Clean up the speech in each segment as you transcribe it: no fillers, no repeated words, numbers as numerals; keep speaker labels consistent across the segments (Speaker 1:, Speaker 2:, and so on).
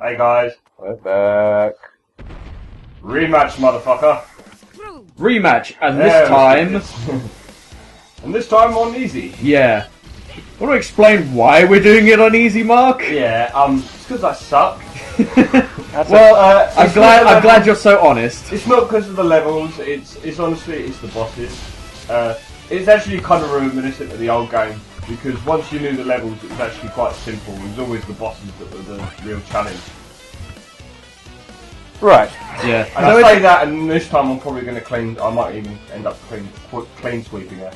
Speaker 1: Hey guys.
Speaker 2: We're back.
Speaker 1: Rematch, motherfucker.
Speaker 3: Rematch, and this time...
Speaker 1: and this time on easy.
Speaker 3: Yeah. Want to explain why we're doing it on easy, Mark?
Speaker 1: Yeah, it's because I suck.
Speaker 3: Well, I'm glad you're so honest.
Speaker 1: It's not because of the levels, it's honestly, it's the bosses. It's actually kind of reminiscent of the old game, because once you knew the levels, it was actually quite simple. It was always the bosses that were the real challenge.
Speaker 2: Right.
Speaker 3: Yeah.
Speaker 1: And I say that, and this time I'm probably going to I might even end up clean sweeping it.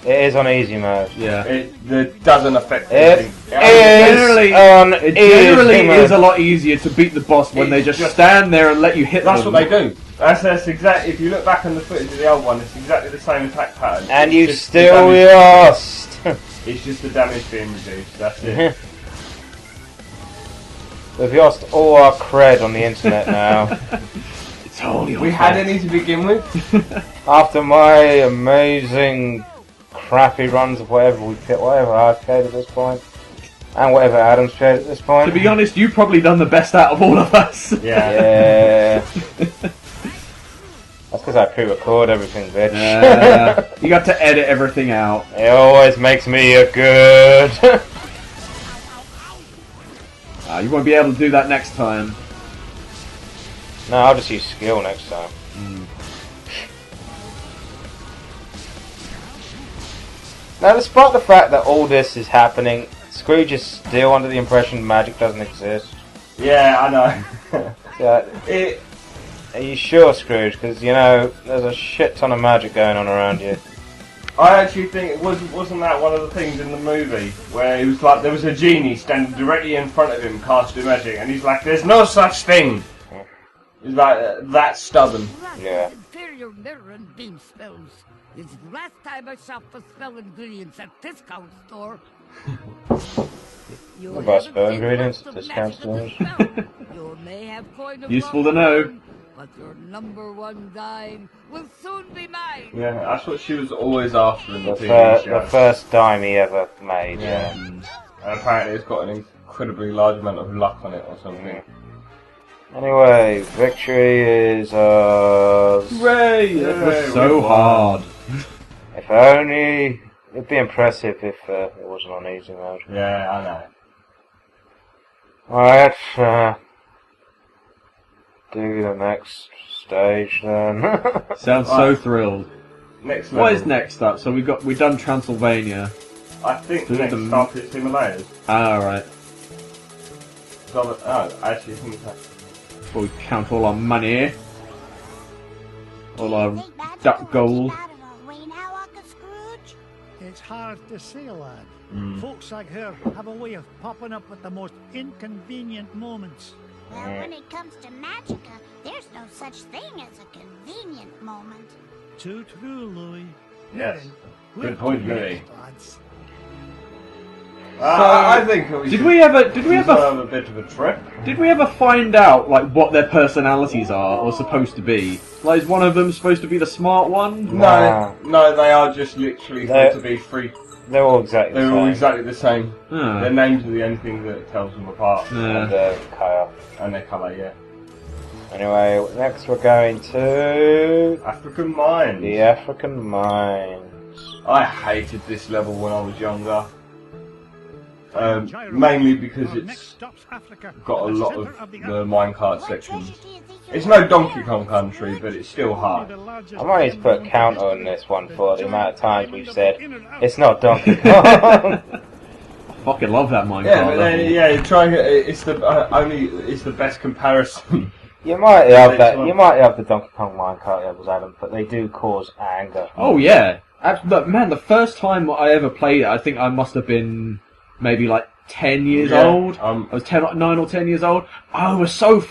Speaker 2: It is on easy mode.
Speaker 3: Yeah.
Speaker 1: It doesn't affect
Speaker 2: anything.
Speaker 3: It generally is a lot easier to beat the boss when they just stand there and let you hit them.
Speaker 1: That's what they do. That's exactly. If you look back on the footage of the old one, it's exactly the same attack pattern.
Speaker 2: And you still lost.
Speaker 1: It's just the damage being reduced. That's it.
Speaker 2: We've lost all our cred on the internet now.
Speaker 3: It's only
Speaker 1: we had any to begin with.
Speaker 2: After my amazing, crappy runs of whatever I've played at this point, and whatever Adam's played at this point.
Speaker 3: To be honest, you've probably done the best out of all of us.
Speaker 2: Yeah. That's because I pre-record everything, bitch.
Speaker 3: You got to edit everything out.
Speaker 2: It always makes me a good.
Speaker 3: You won't be able to do that next time.
Speaker 2: No, I'll just use skill next time. Now, despite the fact that all this is happening, Scrooge is still under the impression magic doesn't exist.
Speaker 1: Yeah, I know.
Speaker 2: Are you sure, Scrooge? Because, you know, there's a shit ton of magic going on around you.
Speaker 1: I actually think wasn't that one of the things in the movie where it was like there was a genie standing directly in front of him casting magic, and he's like, "There's no such thing." He's like that stubborn.
Speaker 2: Yeah.
Speaker 4: Inferior mirror and beam spells. It's the last time I shop for spell ingredients at discount store.
Speaker 2: What about spell ingredients at discount stores?
Speaker 4: You may have coin of
Speaker 3: Useful to know.
Speaker 4: But your number one dime will soon be mine.
Speaker 1: Yeah, that's what she was always after in the TV show.
Speaker 2: The first dime he ever made. Yeah.
Speaker 1: And apparently it's got an incredibly large amount of luck on it or something.
Speaker 2: Anyway, victory is
Speaker 3: Hooray! That was so hard.
Speaker 2: If only it'd be impressive if it wasn't on easy mode.
Speaker 1: Yeah, I know.
Speaker 2: Alright, do the next stage then.
Speaker 3: Sounds so thrilled.
Speaker 1: Next level.
Speaker 3: What is next up? So we've done Transylvania.
Speaker 1: I think next up is Himalayas.
Speaker 3: Ah, right.
Speaker 1: Actually, I think that's...
Speaker 3: Before we count all our money. All our duck gold.
Speaker 5: It's hard to say, lad. Folks like her have a way of popping up at the most inconvenient moments.
Speaker 6: Well, when it comes to Magica, there's no such thing as a convenient moment.
Speaker 5: Too true, Louis.
Speaker 1: Yes. Good point, Louis.
Speaker 5: Lads.
Speaker 1: I think
Speaker 3: Did we ever
Speaker 1: have a bit of a trip?
Speaker 3: Did we ever find out like what their personalities are or supposed to be? Like, is one of them supposed to be the smart one?
Speaker 1: No, they are just literally meant to be free.
Speaker 2: They're all exactly the same.
Speaker 1: They're all exactly the same.
Speaker 3: Ah.
Speaker 1: Their names are the only thing that tells them apart.
Speaker 2: And their colour.
Speaker 1: And their colour, yeah.
Speaker 2: Anyway, next we're going to...
Speaker 1: African Mines.
Speaker 2: The African Mines.
Speaker 1: I hated this level when I was younger. Mainly because it's got a lot of the minecart sections. It's no Donkey Kong Country, but it's still hard.
Speaker 2: I might need to put a counter on this one for the amount of times we've said it's not Donkey Kong.
Speaker 3: I fucking love that minecart.
Speaker 1: Yeah, but then, try it's the best comparison.
Speaker 2: You might have that. You might have the Donkey Kong minecart levels, Adam, but they do cause anger.
Speaker 3: Oh yeah, but man, the first time I ever played it, I think I must have been maybe like 10 years old. I was 9 or 10 years old. I was so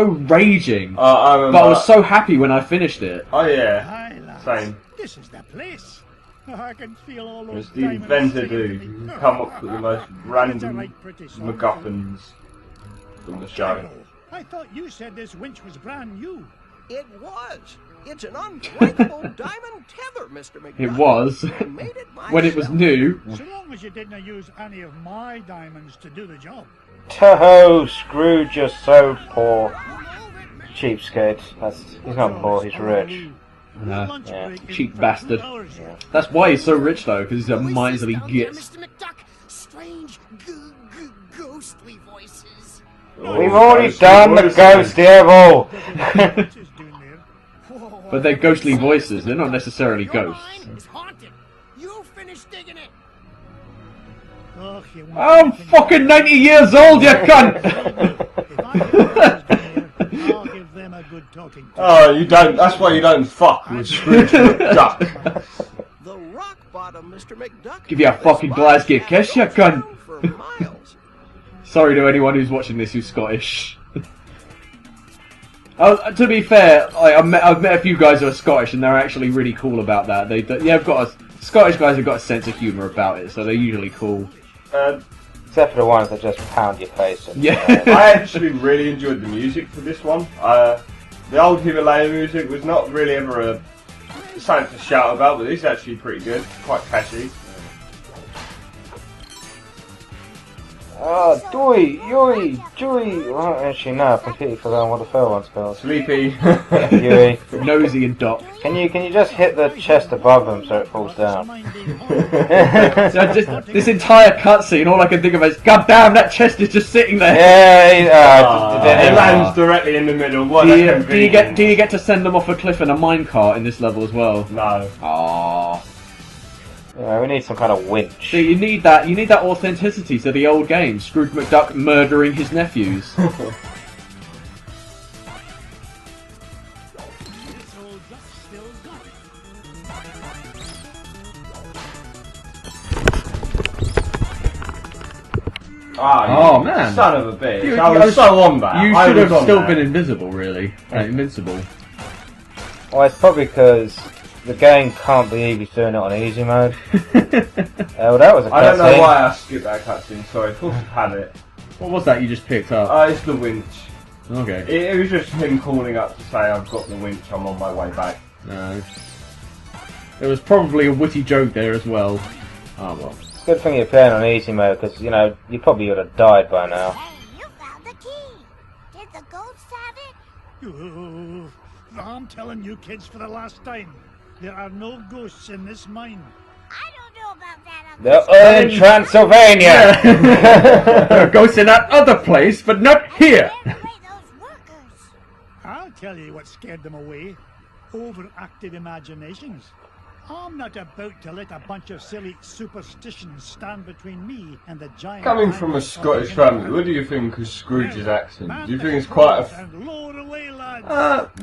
Speaker 3: raging. But I was so happy when I finished it.
Speaker 1: Oh yeah, same.
Speaker 5: This is the place. I can feel all
Speaker 1: It's
Speaker 5: those
Speaker 1: the inventor dude who can come up with the most random MacGuffins from the show.
Speaker 5: I thought you said this winch was brand new.
Speaker 7: It was. It's an unbreakable diamond tether, Mr. McDuck.
Speaker 3: It was.
Speaker 7: I made it
Speaker 3: When it was
Speaker 7: myself.
Speaker 3: new.
Speaker 5: So long as you didn't use any of my diamonds to do the job.
Speaker 2: Toho, Scrooge, you're so poor. Cheapskate. He's not poor, he's rich.
Speaker 5: Lunch
Speaker 2: Yeah.
Speaker 5: break is
Speaker 3: Cheap
Speaker 5: for
Speaker 3: bastard.
Speaker 5: 2 hours.
Speaker 3: That's why he's so rich though, because he's a miserly
Speaker 8: Voices down
Speaker 3: git.
Speaker 8: there, Mr. McDuck. Strange, ghostly voices.
Speaker 2: We've already
Speaker 1: Ghostly
Speaker 2: done the
Speaker 1: voices.
Speaker 2: ghost devil!
Speaker 5: What's his doing there? Whoa,
Speaker 3: But they're ghostly voices, they're not necessarily
Speaker 8: Your
Speaker 3: ghosts.
Speaker 8: mine is haunted. You finish digging it.
Speaker 5: ugh, you won't
Speaker 3: I'm
Speaker 5: get
Speaker 3: fucking 90 years old, you cunt!
Speaker 5: If I get those down there, I'll give them a good talking to.
Speaker 1: Oh, you don't. That's why you don't fuck with Scrooge McDuck.
Speaker 7: The rock bottom, Mr. McDuck.
Speaker 3: Give you a fucking Glasgow kiss, you cunt.
Speaker 7: For miles.
Speaker 3: Sorry to anyone who's watching this who's Scottish. To be fair, I've met a few guys who are Scottish and they're actually really cool about that. Scottish guys have got a sense of humour about it, so they're usually cool.
Speaker 2: Except for the ones that just pound your face in.
Speaker 3: Yeah.
Speaker 1: I actually really enjoyed the music for this one. The old Himalaya music was not really ever something to shout about, but this is actually pretty good, quite catchy.
Speaker 2: Oh, Dewey, Yui, Dewey. Well, actually, no, I've completely forgotten what the third one's called.
Speaker 1: Sleepy.
Speaker 2: Yui.
Speaker 3: Nosy and Doc.
Speaker 2: Can you just hit the chest above him so it falls down?
Speaker 3: So this entire cutscene, all I can think of is, God damn, that chest is just sitting there.
Speaker 2: Yeah,
Speaker 1: It lands directly in the middle. What
Speaker 3: Do
Speaker 1: a
Speaker 3: you
Speaker 1: convenience.
Speaker 3: get to send them off a cliff in a minecart in this level as well?
Speaker 1: No.
Speaker 3: Aww.
Speaker 2: yeah, we need some kind of winch.
Speaker 3: So you need that authenticity to the old game. Scrooge McDuck murdering his nephews.
Speaker 5: This old duck's still got it.
Speaker 1: Ah,
Speaker 3: Oh,
Speaker 1: you
Speaker 3: man.
Speaker 1: son of a bitch.
Speaker 3: You-
Speaker 1: I was so on that.
Speaker 3: You
Speaker 1: I
Speaker 3: should
Speaker 1: was
Speaker 3: have
Speaker 1: on
Speaker 3: still
Speaker 1: that.
Speaker 3: been invisible, really. Invincible.
Speaker 2: Well, it's probably because the game can't believe he's doing it on easy mode. Well, that was a
Speaker 1: I don't know
Speaker 2: cutscene.
Speaker 1: why I skipped that cutscene. Sorry, force of habit.
Speaker 3: What was that you just picked up?
Speaker 1: It's the winch.
Speaker 3: Okay.
Speaker 1: It was just him calling up to say, "I've got the winch. I'm on my way back."
Speaker 3: No. There was probably a witty joke there as well. Oh well.
Speaker 2: Good thing you're playing on easy mode because, you know, you probably would have died by now.
Speaker 6: Hey, you found the key. Did the ghosts have it?
Speaker 5: Ooh, I'm telling you kids for the last time, there are no ghosts in this mine.
Speaker 6: I don't know about that. Uncle
Speaker 2: They're all in Transylvania!
Speaker 3: There are ghosts in that other place, but not here!
Speaker 6: Scared away those workers.
Speaker 5: I'll tell you what scared them away. Overactive imaginations. I'm not about to let a bunch of silly superstitions stand between me and the giant...
Speaker 1: Coming from a Scottish family, what do you think of Scrooge's accent? Do you think it's quite a...
Speaker 5: And lower away, lads.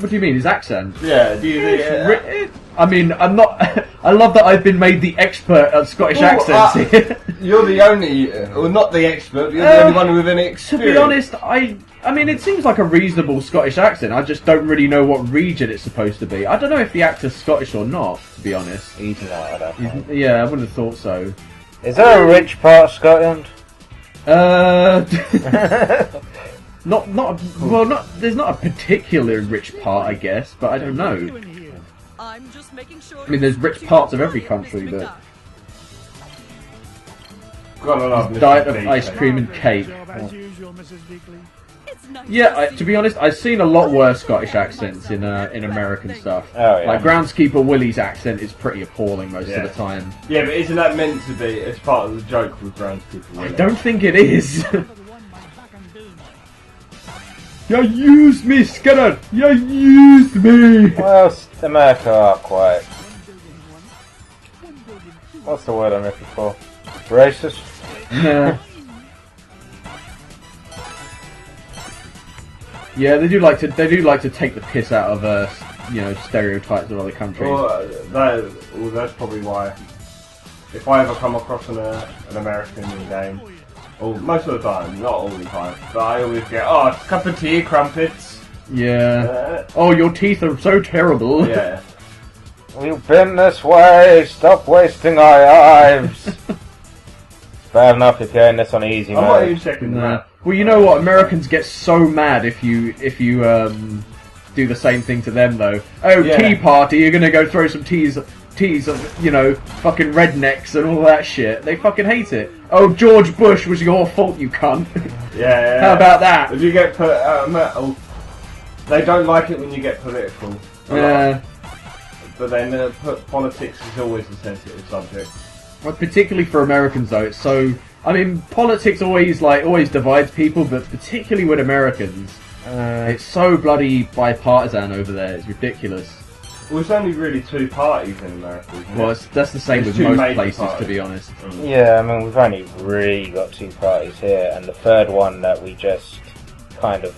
Speaker 3: What do you mean, his accent?
Speaker 1: Yeah, do you think...
Speaker 3: I mean, I'm not... I love that I've been made the expert at Scottish accents here.
Speaker 1: You're the only... well, not the expert, but you're the only one with any
Speaker 3: To
Speaker 1: experience.
Speaker 3: be honest, I mean, it seems like a reasonable Scottish accent. I just don't really know what region it's supposed to be. I don't know if the actor's Scottish or not, to be honest.
Speaker 2: He's not, I don't think.
Speaker 3: Yeah, I wouldn't have thought so.
Speaker 2: Is there a rich part of Scotland?
Speaker 3: There's not a particular rich part, I guess, but I don't know.
Speaker 9: I'm just making sure.
Speaker 3: I mean, there's rich parts of every country, but
Speaker 1: Gotta love Mr.
Speaker 3: diet of
Speaker 1: Beakley.
Speaker 3: ice cream and cake.
Speaker 5: Job as usual, Mrs. Beakley.
Speaker 9: It's nice
Speaker 3: Yeah,
Speaker 9: to
Speaker 3: to be honest, I've seen a lot worse Scottish accents in American stuff.
Speaker 2: Oh, yeah.
Speaker 3: Like Groundskeeper Willie's accent is pretty appalling most
Speaker 1: Yeah.
Speaker 3: of the time.
Speaker 1: Yeah, but isn't that meant to be? It's part of the joke with Groundskeeper.
Speaker 3: I don't think it is.
Speaker 5: For the one my back and doom.
Speaker 3: You used me, Skinner! You used me!
Speaker 2: Well, America are quite... What's the word I'm looking for? Racist?
Speaker 3: Nah. Yeah, they do like to take the piss out of stereotypes of other countries.
Speaker 1: Well, that's probably why. If I ever come across an American game, or most of the time, not all the time, but I always get, a cup of tea, crumpets.
Speaker 3: Yeah. Oh, your teeth are so terrible.
Speaker 1: Yeah.
Speaker 2: We've been this way, stop wasting our lives. Bad enough you're playing this on easy
Speaker 1: I'm not even
Speaker 2: mode.
Speaker 1: checking
Speaker 3: Nah.
Speaker 1: that.
Speaker 3: Well, you know what? Americans get so mad if you do the same thing to them though. Oh,
Speaker 1: Yeah.
Speaker 3: tea party, you're gonna go throw some teas of, you know, fucking rednecks and all that shit. They fucking hate it. Oh, George Bush was your fault, you cunt.
Speaker 1: Yeah.
Speaker 3: How about that?
Speaker 1: If you get put out of metal, they don't like it when you get political.
Speaker 3: Yeah.
Speaker 1: But then politics is always a sensitive subject.
Speaker 3: Well, particularly for Americans though, it's so... I mean, politics always divides people, but particularly with Americans, it's so bloody bipartisan over there, it's ridiculous.
Speaker 1: Well, it's only really two parties in America, isn't it?
Speaker 3: Well, that's the same
Speaker 1: There's
Speaker 3: with
Speaker 1: two
Speaker 3: most
Speaker 1: major
Speaker 3: places,
Speaker 1: parties.
Speaker 3: to be honest.
Speaker 2: Yeah, I mean, we've only really got two parties here, and the third one that we just kind of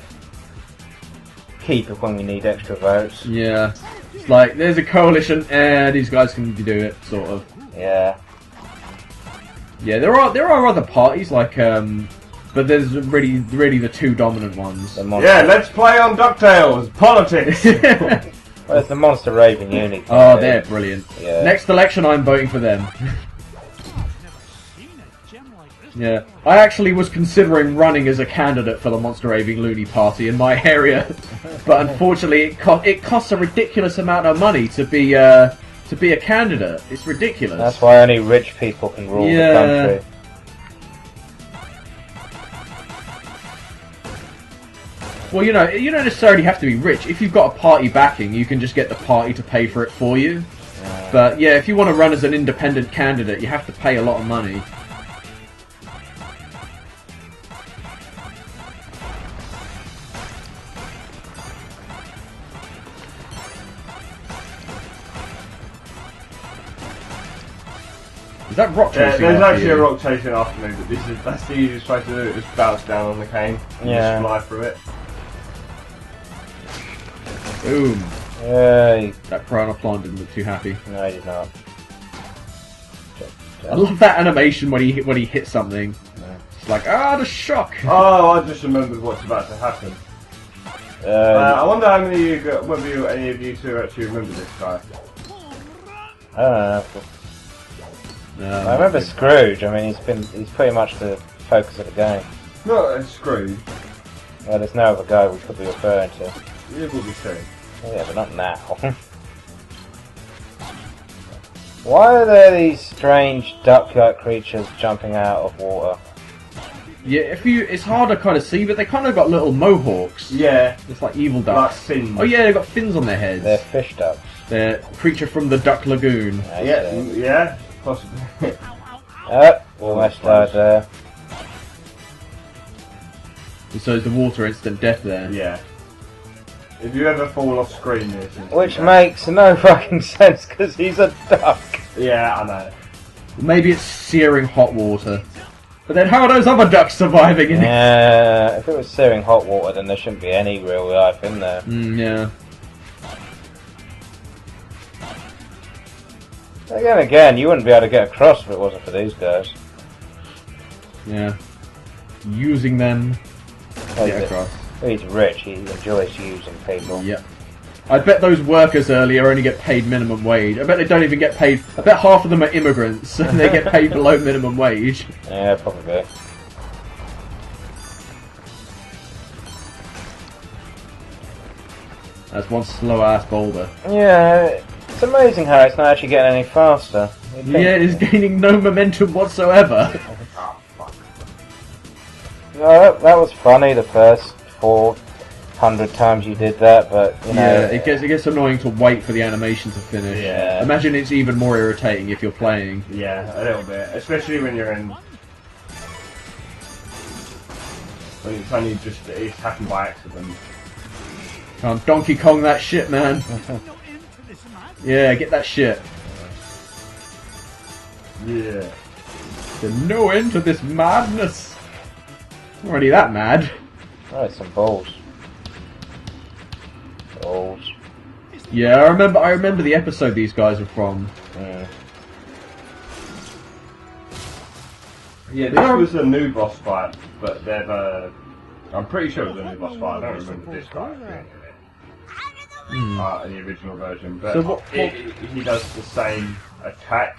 Speaker 2: keep it when we need extra votes.
Speaker 3: Yeah. It's like, there's a coalition, these guys can do it, sort of.
Speaker 2: Yeah.
Speaker 3: Yeah, there are other parties, like, but there's really the two dominant ones.
Speaker 1: Yeah, let's play on DuckTales! Politics!
Speaker 2: Well, it's the Monster Raving Unit.
Speaker 3: Oh, they're brilliant.
Speaker 2: Yeah.
Speaker 3: Next election, I'm voting for them. Yeah, I actually was considering running as a candidate for the Monster Raving Loony Party in my area, but unfortunately, it costs a ridiculous amount of money to be a candidate. It's ridiculous.
Speaker 2: That's why only rich people can rule the country.
Speaker 3: Well, you don't necessarily have to be rich. If you've got a party backing, you can just get the party to pay for it for you. But yeah, if you want to run as an independent candidate, you have to pay a lot of money. Is that rock chasing?
Speaker 1: There's
Speaker 3: after
Speaker 1: actually
Speaker 3: you?
Speaker 1: a rock chasing after me, but that's the easiest way to do it, just bounce down on the cane and
Speaker 2: Yeah.
Speaker 1: just fly through it.
Speaker 3: Boom.
Speaker 2: Yay.
Speaker 3: That piranha plant didn't look too happy.
Speaker 2: No, he did not.
Speaker 3: I love that animation when he hits something. It's like, the shock!
Speaker 1: Oh, I just remembered what's about to happen. I wonder how many whether any of you two actually remember this guy.
Speaker 2: I don't know. I remember Scrooge. I mean, he's pretty much the focus of the game.
Speaker 1: Not Scrooge.
Speaker 2: Well, there's no other guy we could be referring to.
Speaker 1: It will be soon.
Speaker 2: Yeah, but not now. Why are there these strange duck-like creatures jumping out of water?
Speaker 3: Yeah, it's hard to kind of see, but they kind of got little mohawks.
Speaker 1: Yeah.
Speaker 3: It's like evil ducks.
Speaker 1: Like fins.
Speaker 3: Oh yeah, they've got fins on their heads.
Speaker 2: They're fish ducks.
Speaker 3: They're a creature from the Duck Lagoon.
Speaker 1: Yeah, possibly.
Speaker 2: Almost died there.
Speaker 3: And so is the water instant death there.
Speaker 1: Yeah. If you ever fall off screen, this is
Speaker 2: Which makes no fucking sense, because he's a duck.
Speaker 1: Yeah, I know.
Speaker 3: Maybe it's searing hot water. But then how are those other ducks surviving in it?
Speaker 2: Yeah, if it was searing hot water, then there shouldn't be any real life in there.
Speaker 3: Yeah.
Speaker 2: Again, you wouldn't be able to get across if it wasn't for these guys.
Speaker 3: Yeah. Using them to
Speaker 2: Oh,
Speaker 3: get across.
Speaker 2: He's rich, he enjoys using people.
Speaker 3: Yep. I bet those workers earlier only get paid minimum wage. I bet they don't even get paid. I bet half of them are immigrants and they get paid below minimum wage.
Speaker 2: Yeah, probably.
Speaker 3: That's one slow ass boulder.
Speaker 2: Yeah, it's amazing how it's not actually getting any faster.
Speaker 3: Yeah, it's gaining no momentum whatsoever.
Speaker 2: No, that was funny the first 400 times you did that, but you know.
Speaker 3: Yeah, it gets annoying to wait for the animation to finish.
Speaker 1: Yeah.
Speaker 3: Imagine it's even more irritating if you're playing.
Speaker 1: Yeah, a little bit. Especially when you're in... When it's only just... It's happened by accident.
Speaker 3: Can't Donkey Kong that shit, man. Yeah, get that shit.
Speaker 1: Yeah.
Speaker 3: There's no end to this madness. I'm already that mad.
Speaker 2: Oh, some balls. Balls.
Speaker 3: Yeah, I remember the episode these guys are from.
Speaker 1: Yeah, this was a new boss fight, but they've... I'm pretty sure it was a new boss fight. I don't remember this guy being in it. In the original version, but
Speaker 3: So
Speaker 1: he does the same attack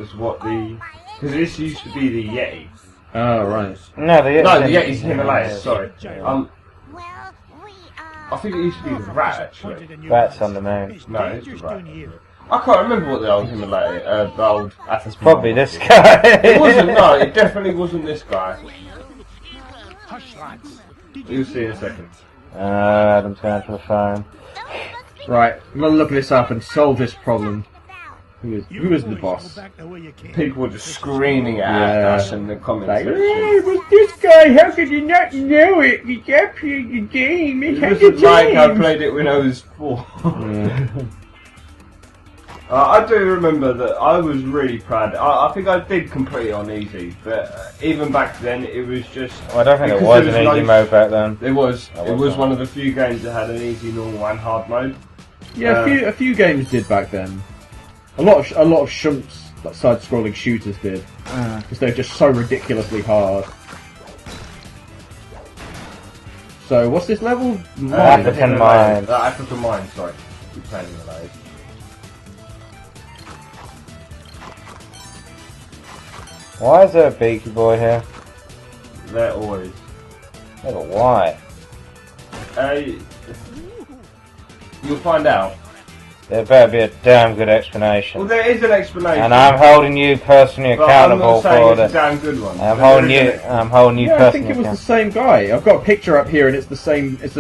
Speaker 1: as what the... Because this used to be the Yeti.
Speaker 3: Oh, right.
Speaker 2: No, the
Speaker 1: Yeti's Himalayas, sorry.
Speaker 6: Well, we,
Speaker 1: I think it used to be the rat, actually.
Speaker 2: Rat's on the moon.
Speaker 1: No, it's the rat. I can't remember what the old Himalaya, the old Athens.
Speaker 2: Probably this guy.
Speaker 1: It wasn't, no, it definitely wasn't this guy.
Speaker 5: Hush, lads.
Speaker 1: You'll see in a second.
Speaker 2: Adam's going to the phone.
Speaker 3: Right, I'm gonna look this up and solve this problem. Who is the boss?
Speaker 1: People were just screaming at us in the comments
Speaker 3: Like,
Speaker 1: section.
Speaker 3: it was this guy, how could you not know it? You got played the game,
Speaker 1: It wasn't like I played it when I was 4. I do remember that I was really proud. I think I did complete it on easy, but even back then it was just...
Speaker 2: Well, I don't think it was an easy mode back then.
Speaker 1: It was. It was one of the few games that had an easy, normal and hard mode.
Speaker 3: Yeah, a few games did back then. A lot of shunts, like side-scrolling shooters did, because they're just so ridiculously hard. So, what's this level?
Speaker 2: African Mine.
Speaker 1: African Mine, sorry. Keep playing with those.
Speaker 2: Why is there a beaky boy here?
Speaker 1: There always.
Speaker 2: Yeah, but why?
Speaker 1: You'll find out.
Speaker 2: There better be a damn good explanation.
Speaker 1: Well, there is an explanation.
Speaker 2: And I'm holding you personally accountable for
Speaker 1: it's a damn good one.
Speaker 2: I'm holding you personally accountable.
Speaker 3: I think it was the same guy. I've got a picture up here, and it's the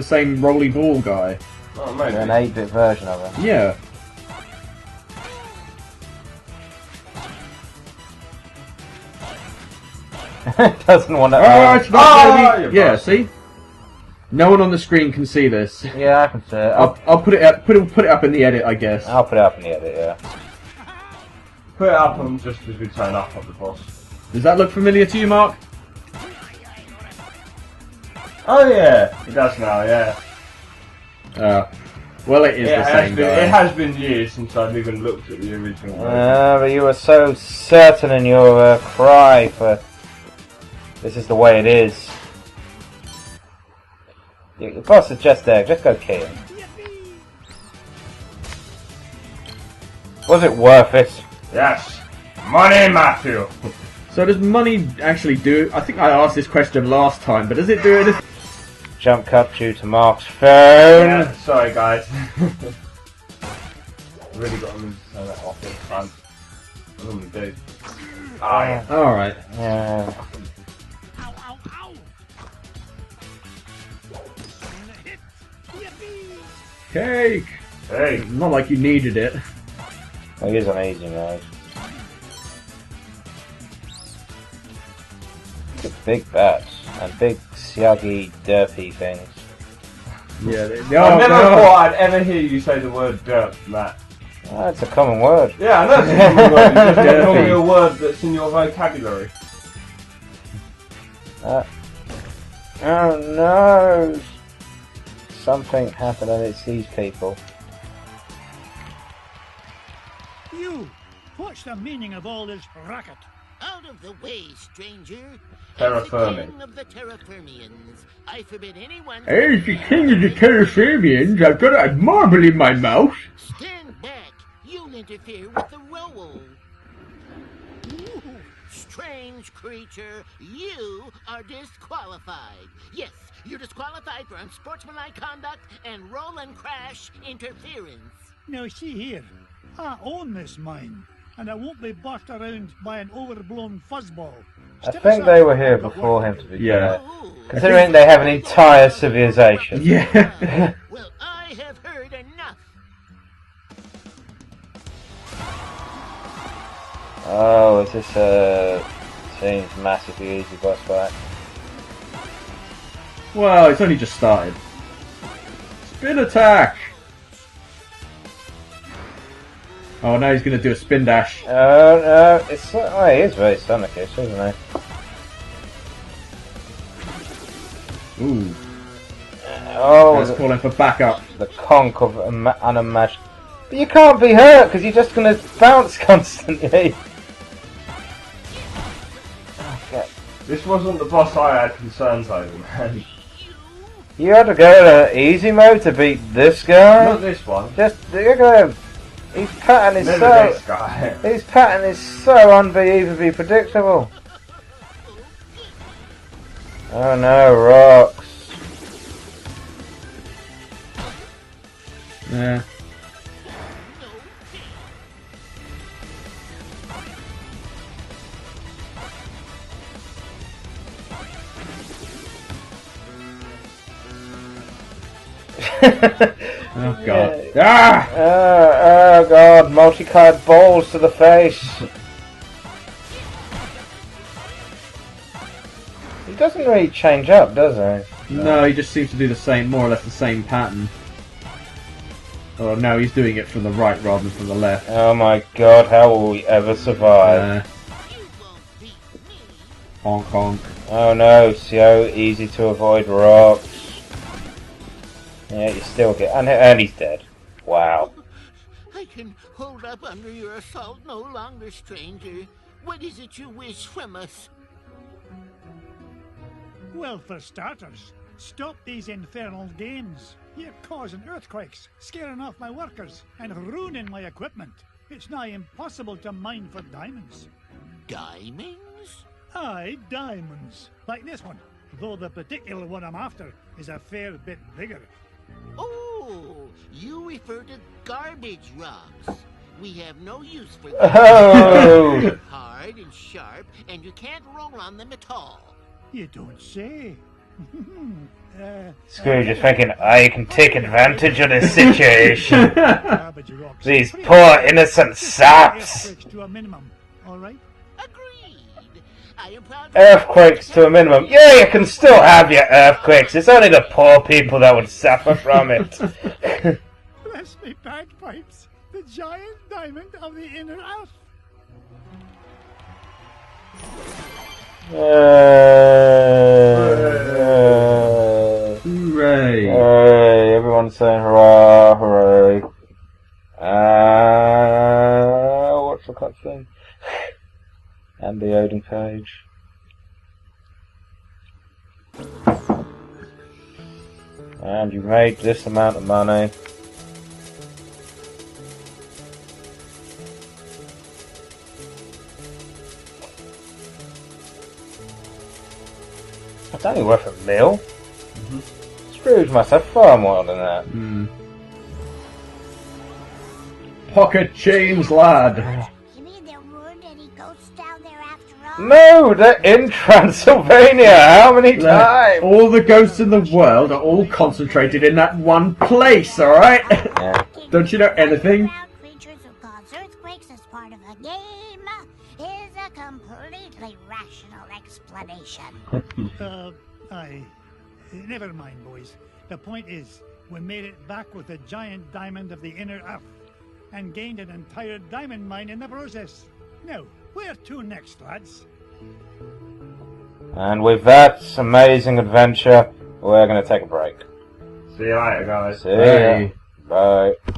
Speaker 3: same rolly ball guy.
Speaker 1: Oh, maybe.
Speaker 2: An 8-bit version of it.
Speaker 3: Yeah.
Speaker 2: Doesn't want to.
Speaker 3: Oh, it's not gonna be... Yeah, see. No one on the screen can see this.
Speaker 2: Yeah, I can see it.
Speaker 3: I'll put it up. Put it up in the edit, I guess.
Speaker 2: I'll put it up in the edit. Yeah.
Speaker 1: Put it up on just as we turn up at the boss.
Speaker 3: Does that look familiar to you, Mark?
Speaker 1: Oh yeah, it does now. Yeah.
Speaker 3: Well, it is the same guy.
Speaker 1: It has been years since I've even looked at the original
Speaker 2: But you were so certain in your cry for this is the way it is. Your boss is just there. Just go kill him. Was it worth it?
Speaker 1: Yes. Money, Matthew.
Speaker 3: So does money actually do... I think I asked this question last time, but does it do anything?
Speaker 2: Jump cut due to Mark's phone.
Speaker 1: Yeah, sorry guys. Really got them to turn that off in front. I normally do. Oh yeah.
Speaker 3: Alright.
Speaker 2: Yeah.
Speaker 5: Ow, ow, ow.
Speaker 3: Cake!
Speaker 1: Hey.
Speaker 3: Not like you needed it.
Speaker 2: Well, he is on easy mode. Big bats and big siaggy derpy things.
Speaker 3: Yeah,
Speaker 1: I never thought I'd ever hear you say the word derp, Matt.
Speaker 2: Oh, it's a common word.
Speaker 1: Yeah, I know it's a common word. It's just not normally a word that's in your vocabulary.
Speaker 2: Oh no! Something happened and it's these people.
Speaker 5: You! What's the meaning of all this racket?
Speaker 8: Out of the way, stranger.
Speaker 1: Terra
Speaker 8: As the
Speaker 1: Firmi.
Speaker 8: king of the Terrafermians, I forbid anyone...
Speaker 3: As the king of the Terrafermians, I've got a marble in my mouth.
Speaker 8: Stand back! You'll interfere with the roll. Ooh, strange creature, you are disqualified. Yes, you're disqualified for unsportsmanlike conduct and roll and crash interference.
Speaker 5: Now see here, I own this mine, and I won't be bossed around by an overblown fuzzball.
Speaker 2: I think they were here before him, to be fair.
Speaker 8: Oh,
Speaker 2: Considering they have an entire civilization.
Speaker 3: Yeah.
Speaker 8: well, I have heard enough.
Speaker 2: Oh, is this seems massively easy boss fight?
Speaker 3: Well, it's only just started. Spin attack! Oh, now he's going to do a spin dash.
Speaker 2: Oh no, it's he is very Sonic-ish, isn't he?
Speaker 3: Ooh.
Speaker 2: Oh,
Speaker 3: Let's call him for backup.
Speaker 2: the conch of unimaginable. But you can't be hurt because you're just going to bounce constantly. Okay.
Speaker 1: This wasn't the boss I had concerns over, man.
Speaker 2: You had to go to easy mode to beat this guy.
Speaker 1: Not this one.
Speaker 2: Just look at him. His pattern is
Speaker 1: Never
Speaker 2: so.
Speaker 1: this guy.
Speaker 2: His pattern is so unbelievably predictable. Oh no, rocks.
Speaker 3: Yeah. Oh god. Ah!
Speaker 2: Oh god, multicolored balls to the face. He doesn't really change up, does he?
Speaker 3: No, he just seems to do the same, more or less the same pattern. Oh, no, he's doing it from the right rather than from the left.
Speaker 2: Oh my god, how will we ever survive?
Speaker 3: Honk honk.
Speaker 2: Oh no, so easy to avoid rocks. Yeah, you still get... And he's dead. Wow.
Speaker 8: I can hold up under your assault no longer, stranger. What is it you wish from us?
Speaker 5: Well, for starters, stop these infernal games. You're causing earthquakes, scaring off my workers, and ruining my equipment. It's nigh impossible to mine for diamonds.
Speaker 8: Diamonds?
Speaker 5: Aye, diamonds. Like this one. Though the particular one I'm after is a fair bit bigger.
Speaker 8: Oh, you refer to garbage rocks. We have no use for them.
Speaker 2: Oh!
Speaker 8: They're hard and sharp, and you can't roll on them at all.
Speaker 5: You don't say.
Speaker 2: Scrooge is thinking, I can take advantage of this situation.
Speaker 5: Garbage rocks.
Speaker 2: These poor innocent saps.
Speaker 5: Earthquakes to a minimum, all right?
Speaker 8: Agreed. I am proud
Speaker 2: Earthquakes to a minimum. Yeah, you can still have your earthquakes. It's only the poor people that would suffer from it.
Speaker 5: Bless me bagpipes, the giant diamond of the inner earth.
Speaker 3: Hooray!
Speaker 2: Hooray! Everyone's saying hurrah, hooray. What's the cutscene? And the Odin page. And you made this amount of money. It's only worth a mil. Scrooge must have far more than that.
Speaker 3: Pocket chains, lad.
Speaker 6: You mean there weren't any ghosts down there after all?
Speaker 2: No, they're in Transylvania. How many times?
Speaker 3: All the ghosts in the world are all concentrated in that one place, alright?
Speaker 2: Yeah.
Speaker 3: Don't you know anything?
Speaker 6: Underground creatures who cause earthquakes as part of a game is a completely rational explanation.
Speaker 5: Aye. Never mind, boys. The point is, we made it back with a giant diamond of the inner earth, and gained an entire diamond mine in the process. Now, where to next, lads?
Speaker 2: And with that amazing adventure, we're going to take a break.
Speaker 1: See you later, guys.
Speaker 2: See ya. Bye.